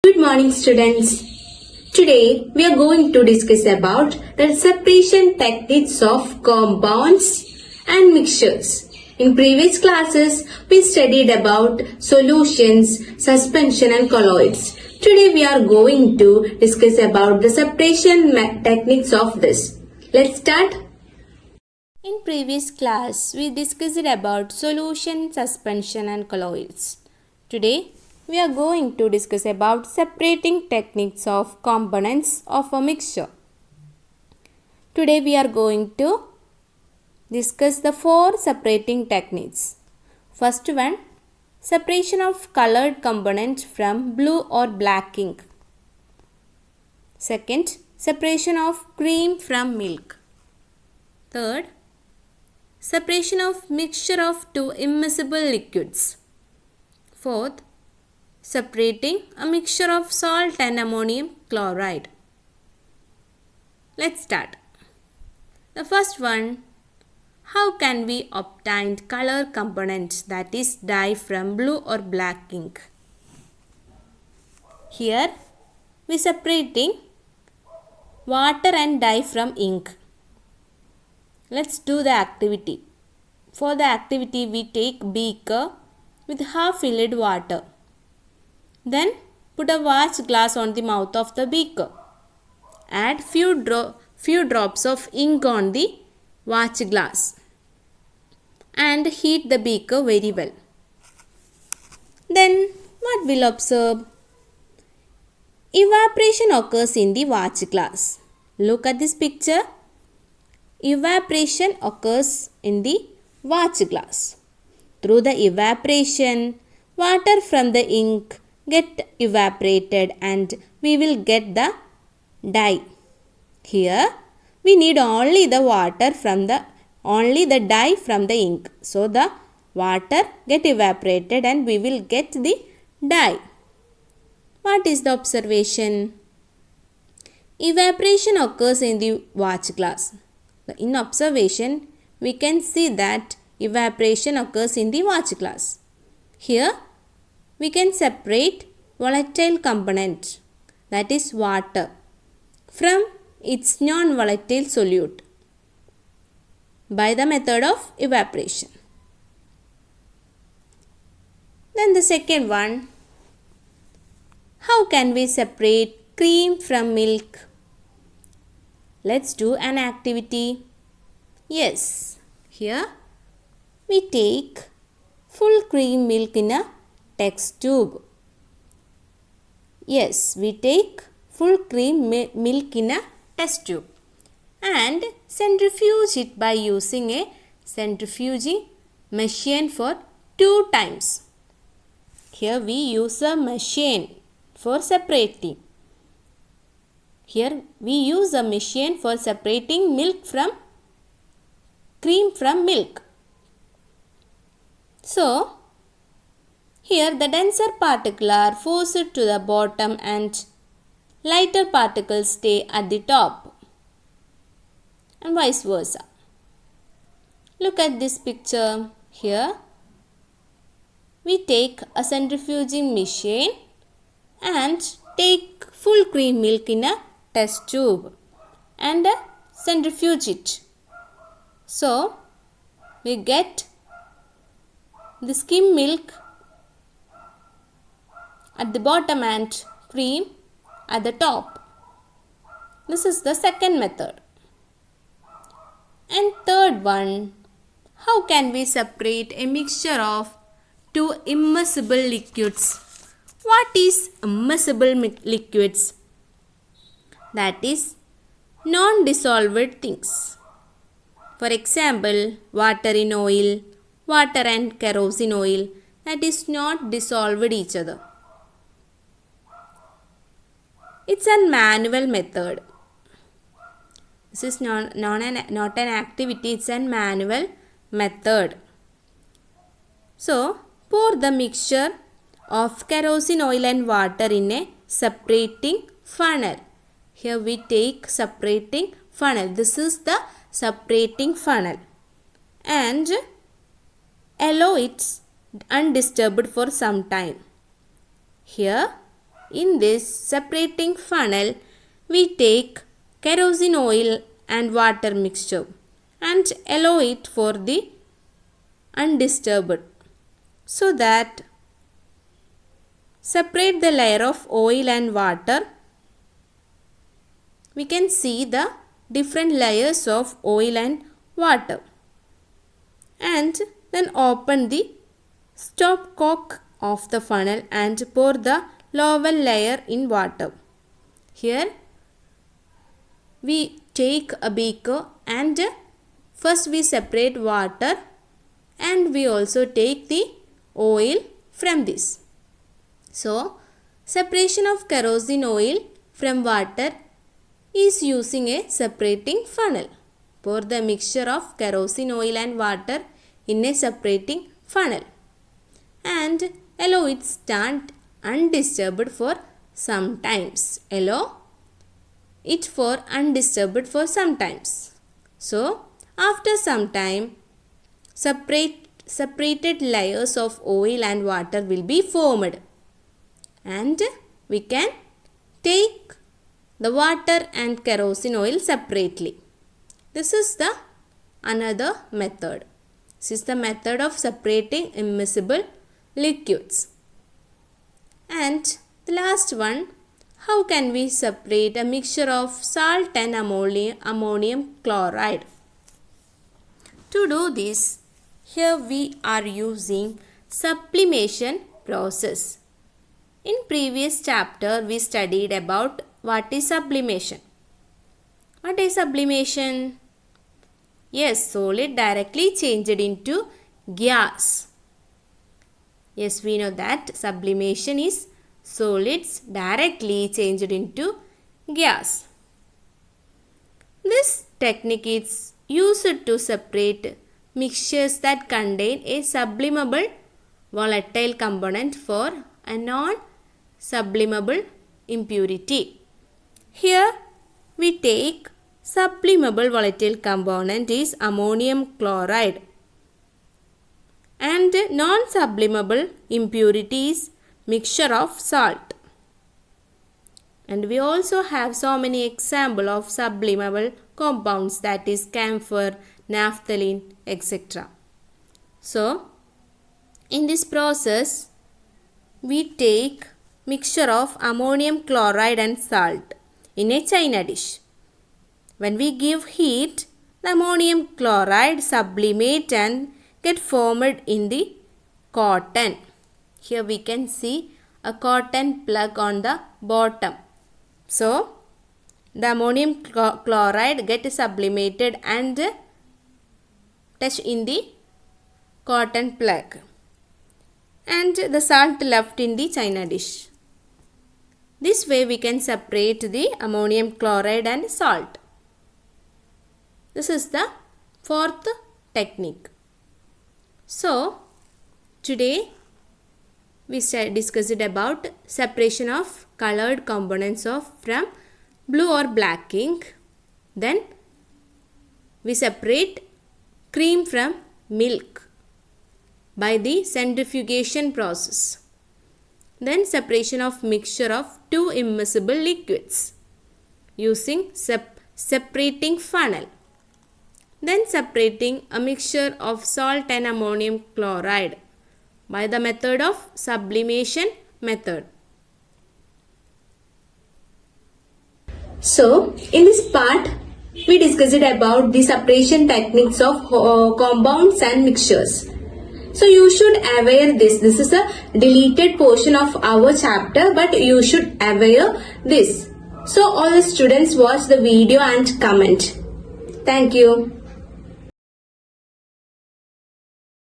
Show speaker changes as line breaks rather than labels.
Good morning, students. Today we are going to discuss about the separation techniques of compounds and mixtures. In previous classes, we studied about solutions, suspension and colloids. Today we are going to discuss about the separation techniques of this. Let's start. In previous class, we discussed about solution, suspension and colloids. Today, we are going to discuss about separating techniques of components of a mixture. Today, we are going to discuss the 4 separating techniques. First one, separation of colored component from blue or black ink. Second, separation of cream from milk. Third, separation of mixture of 2 immiscible liquids. Fourth, separating a mixture of salt and ammonium chloride. Let's start. The first one, how can we obtain color component, that is dye, from blue or black ink? Here we separating water and dye from ink. Let's do the activity. For the activity, we take beaker with half filled water. Then put a watch glass on the mouth of the beaker. Add few drops of ink on the watch glass and heat the beaker very well. Then what we'll observe? Evaporation occurs in the watch glass. Look at this picture. Evaporation occurs in the watch glass. Through the evaporation, water from the ink get evaporated and we will get the dye. Here we need only the dye from the ink. So the water get evaporated and we will get the dye. What is the observation? Evaporation occurs in the watch glass. In observation, we can see that evaporation occurs in the watch glass. Here, we can separate volatile component, that is water, from its non-volatile solute by the method of evaporation. Then the second one, how can we separate cream from milk? Let's do an activity. Yes, here we take full cream milk in a test tube. Yes, we take full cream milk in a test tube and centrifuge it by using a centrifuging machine for 2 times. Here we use a machine for separating. Here we use a machine for separating cream from milk. So, here the denser particles are forced to the bottom and lighter particles stay at the top, and vice versa. Look at this picture. Here we take a centrifuging machine and take full cream milk in a test tube and centrifuge it. So, we get the skim milk at the bottom and cream at the top. This is the second method. And third one, how can we separate a mixture of 2 immiscible liquids? What is immiscible liquids? That is non-dissolved things. For example, water in oil, water and kerosene oil, that is not dissolved each other. It's a manual method. This is not an activity, it's a manual method. So, pour the mixture of kerosene oil and water in a separating funnel. Here we take separating funnel. This is the separating funnel. And allow it undisturbed for some time. Here In this separating funnel, we take kerosene oil and water mixture and allow it for the undisturbed, so that separate the layer of oil and water. We can see the different layers of oil and water, and then open the stopcock of the funnel and pour the lower layer in water. Here we take a beaker and first we separate water and we also take the oil from this. So, separation of kerosene oil from water is using a separating funnel. Pour the mixture of kerosene oil and water in a separating funnel and allow it stand undisturbed for some times. Allow it for undisturbed for some times. So, after some time, separated layers of oil and water will be formed, and we can take the water and kerosene oil separately. This is the another method. This is the method of separating immiscible liquids. And the last one, how can we separate a mixture of salt and ammonium chloride? To do this, here we are using sublimation process. In previous chapter, we studied about what is sublimation. What is sublimation? Yes, solid directly changed into gas. Yes, we know that sublimation is solids directly changed into gas. This technique is used to separate mixtures that contain a sublimable volatile component for a non-sublimable impurity. Here we take sublimable volatile component is ammonium chloride and non-sublimable impurity is mixture of salt. And we also have so many examples of sublimable compounds, that is camphor, naphthalene, etc. So, in this process, we take mixture of ammonium chloride and salt in a china dish. When we give heat, the ammonium chloride sublimate and get formed in the cotton. Here we can see a cotton plug on the bottom. So, the ammonium chloride get sublimated and touch in the cotton plug, and the salt left in the china dish. This way we can separate the ammonium chloride and salt. This is the fourth technique. So, today we discussed about separation of colored components from blue or black ink. Then we separate cream from milk by the centrifugation process. Then separation of mixture of two immiscible liquids using separating funnel. Then separating a mixture of salt and ammonium chloride by the method of sublimation method. So, in this part, we discussed about the separation techniques of compounds and mixtures. So, you should aware this. This is a deleted portion of our chapter, but you should aware this. So, all the students watch the video and comment. Thank you.